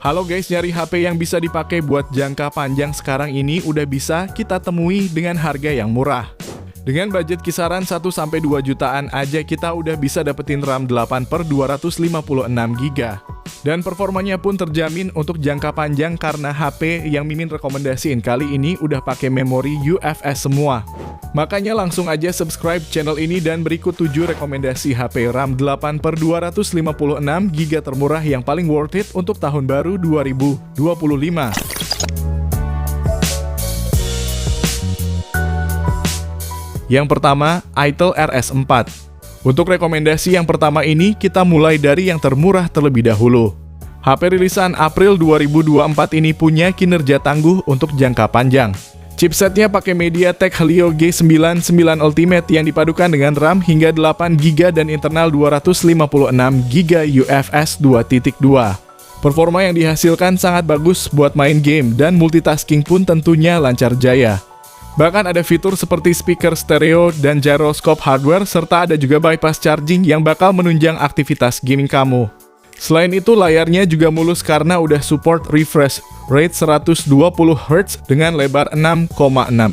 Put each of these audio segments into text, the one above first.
Halo guys, nyari HP yang bisa dipakai buat jangka panjang sekarang ini udah bisa kita temui dengan harga yang murah. Dengan budget kisaran 1-2 jutaan aja kita udah bisa dapetin RAM 8/256GB. Dan performanya pun terjamin untuk jangka panjang karena HP yang Mimin rekomendasiin kali ini udah pakai memori UFS semua. Makanya langsung aja subscribe channel ini dan berikut 7 rekomendasi HP RAM 8/256GB termurah yang paling worth it untuk tahun baru 2025. Yang pertama, Itel RS4. Untuk rekomendasi yang pertama ini, kita mulai dari yang termurah terlebih dahulu. HP rilisan April 2024 ini punya kinerja tangguh untuk jangka panjang. Chipsetnya pakai MediaTek Helio G99 Ultimate yang dipadukan dengan RAM hingga 8GB dan internal 256GB UFS 2.2. Performa yang dihasilkan sangat bagus buat main game dan multitasking pun tentunya lancar jaya. Bahkan ada fitur seperti speaker stereo dan gyroscope hardware, serta ada juga bypass charging yang bakal menunjang aktivitas gaming kamu. Selain itu, layarnya juga mulus karena udah support refresh rate 120Hz dengan lebar 6,6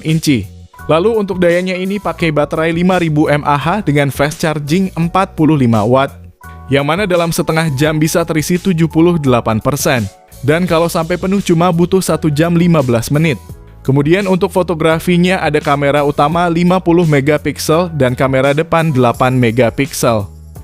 inci. Lalu untuk dayanya ini pakai baterai 5000 mAh dengan fast charging 45 watt, yang mana dalam setengah jam bisa terisi 78%. Dan kalau sampai penuh cuma butuh 1 jam 15 menit. Kemudian untuk fotografinya ada kamera utama 50MP dan kamera depan 8MP.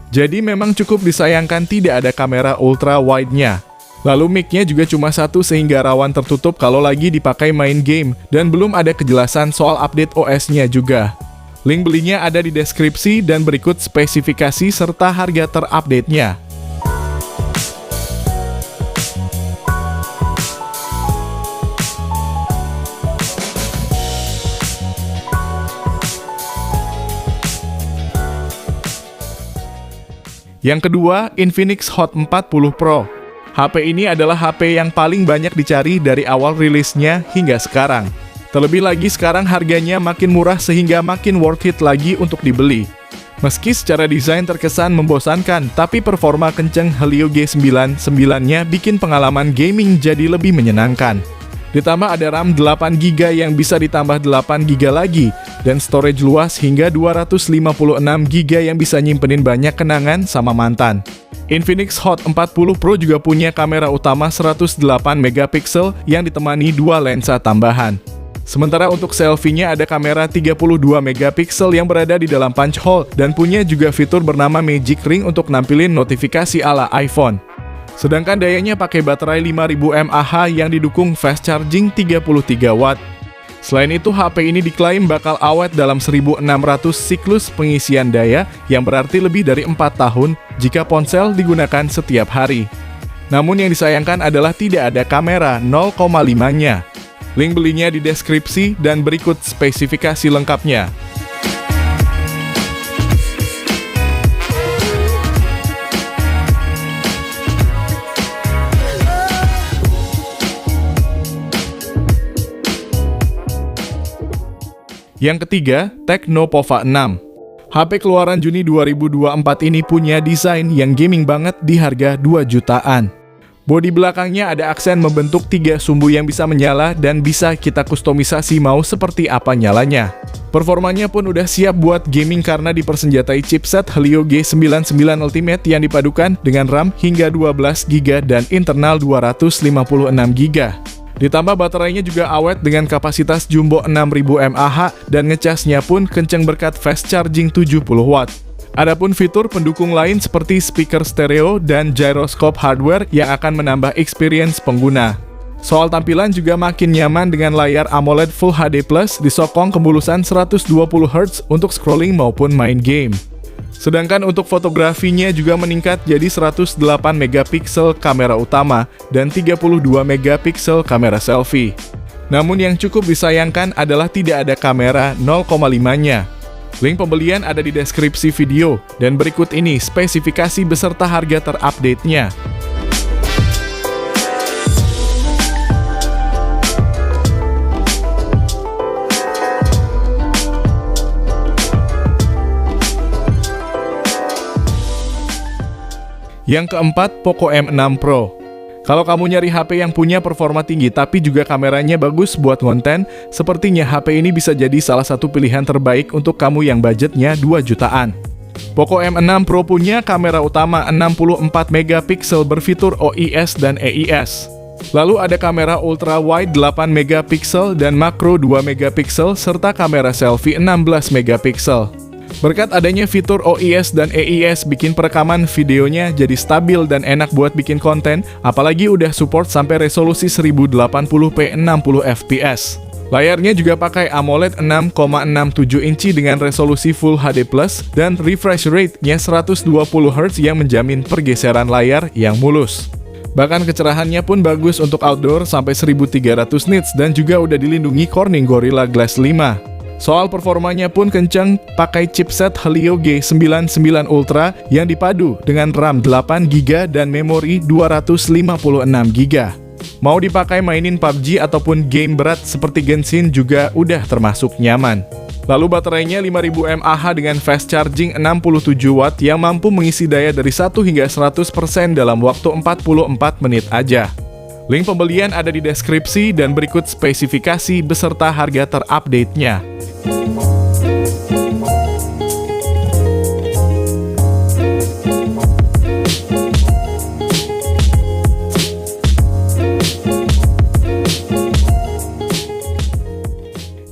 Jadi memang cukup disayangkan tidak ada kamera ultra wide-nya. Lalu mic-nya juga cuma satu sehingga rawan tertutup kalau lagi dipakai main game, dan belum ada kejelasan soal update OS-nya juga. Link belinya ada di deskripsi dan berikut spesifikasi serta harga terupdate-nya. Yang kedua, Infinix Hot 40 Pro. HP ini adalah HP yang paling banyak dicari dari awal rilisnya hingga sekarang. Terlebih lagi sekarang harganya makin murah sehingga makin worth it lagi untuk dibeli. Meski secara desain terkesan membosankan, tapi performa kenceng Helio G99-nya bikin pengalaman gaming jadi lebih menyenangkan. Ditambah ada RAM 8GB yang bisa ditambah 8GB lagi, dan storage luas hingga 256GB yang bisa nyimpenin banyak kenangan sama mantan. Infinix Hot 40 Pro juga punya kamera utama 108MP yang ditemani 2 lensa tambahan. Sementara untuk selfie-nya ada kamera 32MP yang berada di dalam punch hole dan punya juga fitur bernama Magic Ring untuk nampilin notifikasi ala iPhone. Sedangkan dayanya pakai baterai 5000 mAh yang didukung fast charging 33 watt. Selain itu, HP ini diklaim bakal awet dalam 1600 siklus pengisian daya, yang berarti lebih dari 4 tahun jika ponsel digunakan setiap hari. Namun yang disayangkan adalah tidak ada kamera 0,5-nya. Link belinya di deskripsi dan berikut spesifikasi lengkapnya. Yang ketiga, Tecno Pova 6. HP keluaran Juni 2024 ini punya desain yang gaming banget di harga 2 jutaan. Bodi belakangnya ada aksen membentuk 3 sumbu yang bisa menyala dan bisa kita kustomisasi mau seperti apa nyalanya. Performanya pun udah siap buat gaming karena dipersenjatai chipset Helio G99 Ultimate yang dipadukan dengan RAM hingga 12GB dan internal 256GB. Ditambah baterainya juga awet dengan kapasitas jumbo 6000 mAh dan ngecasnya pun kenceng berkat fast charging 70 watt. Adapun fitur pendukung lain seperti speaker stereo dan gyroscope hardware yang akan menambah experience pengguna. Soal tampilan juga makin nyaman dengan layar AMOLED Full HD Plus disokong kemulusan 120Hz untuk scrolling maupun main game. Sedangkan untuk fotografinya juga meningkat jadi 108MP kamera utama dan 32MP kamera selfie. Namun yang cukup disayangkan adalah tidak ada kamera 0,5-nya. Link pembelian ada di deskripsi video, dan berikut ini spesifikasi beserta harga terupdate-nya. Yang keempat, Poco M6 Pro. Kalau kamu nyari HP yang punya performa tinggi tapi juga kameranya bagus buat konten, sepertinya HP ini bisa jadi salah satu pilihan terbaik untuk kamu yang budgetnya 2 jutaan. Poco M6 Pro punya kamera utama 64 megapiksel berfitur OIS dan EIS. Lalu ada kamera ultra wide 8 megapiksel dan makro 2 megapiksel serta kamera selfie 16 megapiksel. Berkat adanya fitur OIS dan EIS bikin perekaman videonya jadi stabil dan enak buat bikin konten, apalagi udah support sampai resolusi 1080p 60 fps. Layarnya juga pakai AMOLED 6,67 inci dengan resolusi Full HD+, dan refresh rate-nya 120Hz yang menjamin pergeseran layar yang mulus. Bahkan kecerahannya pun bagus untuk outdoor sampai 1300 nits dan juga udah dilindungi Corning Gorilla Glass 5. Soal performanya pun kencang, pakai chipset Helio G99 Ultra yang dipadu dengan RAM 8GB dan memori 256GB. Mau dipakai mainin PUBG ataupun game berat seperti Genshin juga udah termasuk nyaman. Lalu baterainya 5000 mAh dengan fast charging 67 Watt yang mampu mengisi daya dari 1 hingga 100% dalam waktu 44 menit aja. Link pembelian ada di deskripsi dan berikut spesifikasi beserta harga terupdate-nya.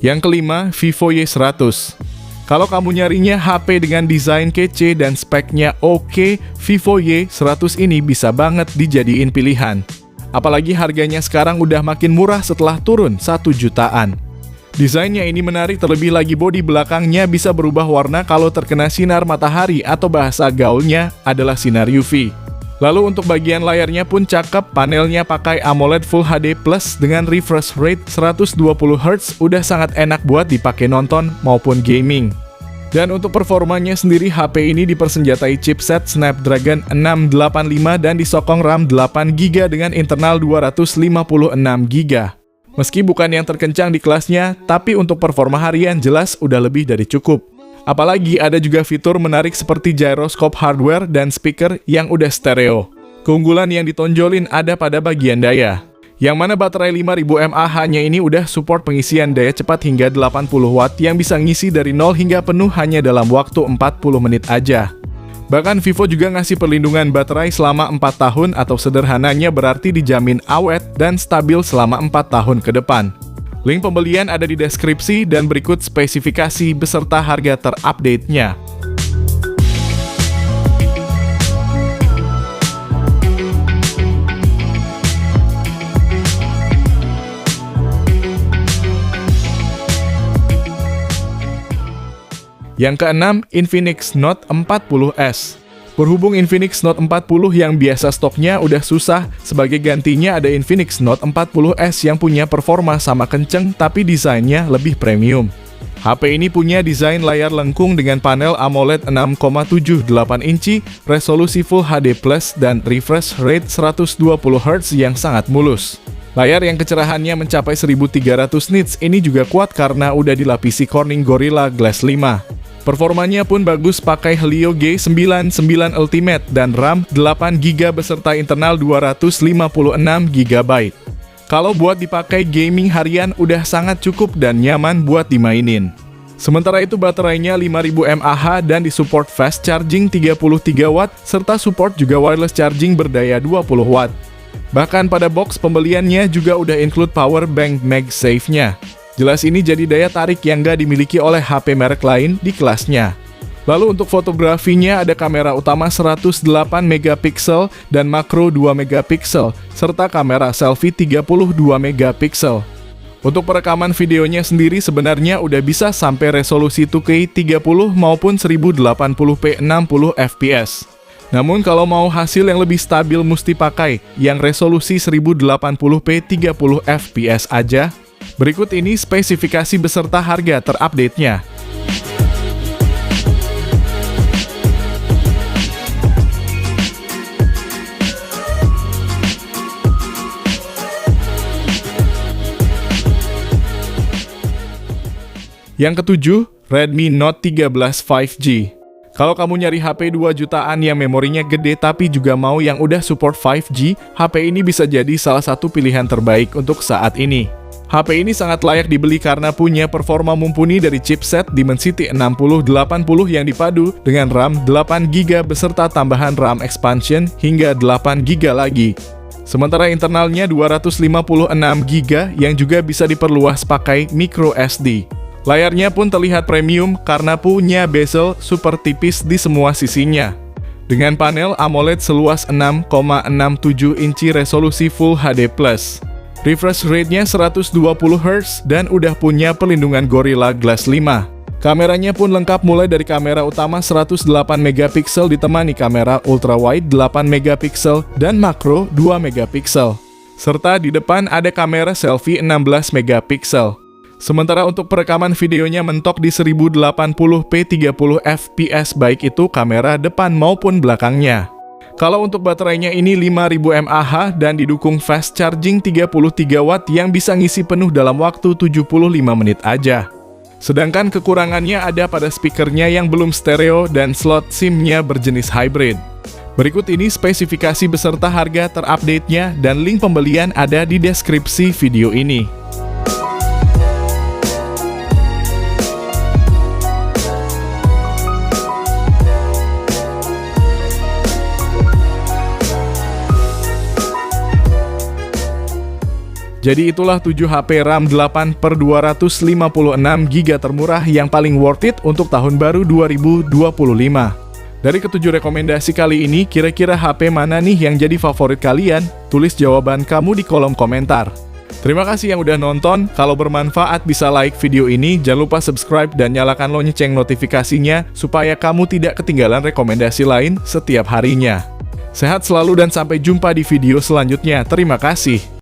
Yang kelima, Vivo Y100. Kalau kamu nyarinya HP dengan desain kece dan speknya oke, Vivo Y100 ini bisa banget dijadiin pilihan. Apalagi harganya sekarang udah makin murah setelah turun 1 jutaan. Desainnya ini menarik, terlebih lagi bodi belakangnya bisa berubah warna kalau terkena sinar matahari atau bahasa gaulnya adalah sinar UV. Lalu untuk bagian layarnya pun cakep, panelnya pakai AMOLED Full HD Plus dengan refresh rate 120Hz, udah sangat enak buat dipakai nonton maupun gaming. Dan untuk performanya sendiri, HP ini dipersenjatai chipset Snapdragon 685 dan disokong RAM 8GB dengan internal 256GB. Meski bukan yang terkencang di kelasnya, tapi untuk performa harian jelas udah lebih dari cukup. Apalagi ada juga fitur menarik seperti gyroscope hardware dan speaker yang udah stereo. Keunggulan yang ditonjolin ada pada bagian daya, yang mana baterai 5000 mAh-nya ini udah support pengisian daya cepat hingga 80 Watt yang bisa ngisi dari 0 hingga penuh hanya dalam waktu 40 menit aja. Bahkan Vivo juga ngasih perlindungan baterai selama 4 tahun atau sederhananya berarti dijamin awet dan stabil selama 4 tahun ke depan. Link pembelian ada di deskripsi dan berikut spesifikasi beserta harga terupdate-nya. Yang keenam, Infinix Note 40S. Berhubung Infinix Note 40 yang biasa stoknya udah susah, sebagai gantinya ada Infinix Note 40S yang punya performa sama kenceng tapi desainnya lebih premium. HP ini punya desain layar lengkung dengan panel AMOLED 6,78 inci, resolusi Full HD+, dan refresh rate 120Hz yang sangat mulus. Layar yang kecerahannya mencapai 1300 nits ini juga kuat karena udah dilapisi Corning Gorilla Glass 5. Performanya pun bagus, pakai Helio G99 Ultimate dan RAM 8GB beserta internal 256GB. Kalau buat dipakai gaming harian udah sangat cukup dan nyaman buat dimainin. Sementara itu baterainya 5000 mAh dan disupport fast charging 33 Watt serta support juga wireless charging berdaya 20 Watt. Bahkan pada box pembeliannya juga udah include power bank MagSafe-nya. Jelas ini jadi daya tarik yang gak dimiliki oleh HP merek lain di kelasnya. Lalu untuk fotografinya ada kamera utama 108 megapiksel dan makro 2 megapiksel, serta kamera selfie 32 megapiksel. Untuk perekaman videonya sendiri sebenarnya udah bisa sampai resolusi 2K 30 maupun 1080p 60 fps. Namun kalau mau hasil yang lebih stabil mesti pakai yang resolusi 1080p 30 fps aja. Berikut ini spesifikasi beserta harga terupdate-nya. Yang ketujuh, Redmi Note 13 5G. Kalau kamu nyari HP 2 jutaan yang memorinya gede tapi juga mau yang udah support 5G, HP ini bisa jadi salah satu pilihan terbaik untuk saat ini. HP ini sangat layak dibeli karena punya performa mumpuni dari chipset Dimensity 6080 yang dipadu dengan RAM 8GB beserta tambahan RAM expansion hingga 8GB lagi. Sementara internalnya 256GB yang juga bisa diperluas pakai micro SD. Layarnya pun terlihat premium karena punya bezel super tipis di semua sisinya. Dengan panel AMOLED seluas 6,67 inci resolusi Full HD+. Refresh rate-nya 120Hz dan udah punya perlindungan Gorilla Glass 5. Kameranya pun lengkap mulai dari kamera utama 108MP ditemani kamera ultrawide 8MP dan makro 2MP. Serta di depan ada kamera selfie 16MP. Sementara untuk perekaman videonya mentok di 1080p 30fps baik itu kamera depan maupun belakangnya. Kalau untuk baterainya ini 5000 mAh dan didukung fast charging 33W yang bisa ngisi penuh dalam waktu 75 menit aja. Sedangkan kekurangannya ada pada speakernya yang belum stereo dan slot SIM-nya berjenis hybrid. Berikut ini spesifikasi beserta harga terupdate-nya dan link pembelian ada di deskripsi video ini. Jadi itulah 7 HP RAM 8/256GB termurah yang paling worth it untuk tahun baru 2025. Dari ketujuh rekomendasi kali ini, kira-kira HP mana nih yang jadi favorit kalian? Tulis jawaban kamu di kolom komentar. Terima kasih yang udah nonton, kalau bermanfaat bisa like video ini, jangan lupa subscribe dan nyalakan lonceng notifikasinya supaya kamu tidak ketinggalan rekomendasi lain setiap harinya. Sehat selalu dan sampai jumpa di video selanjutnya. Terima kasih.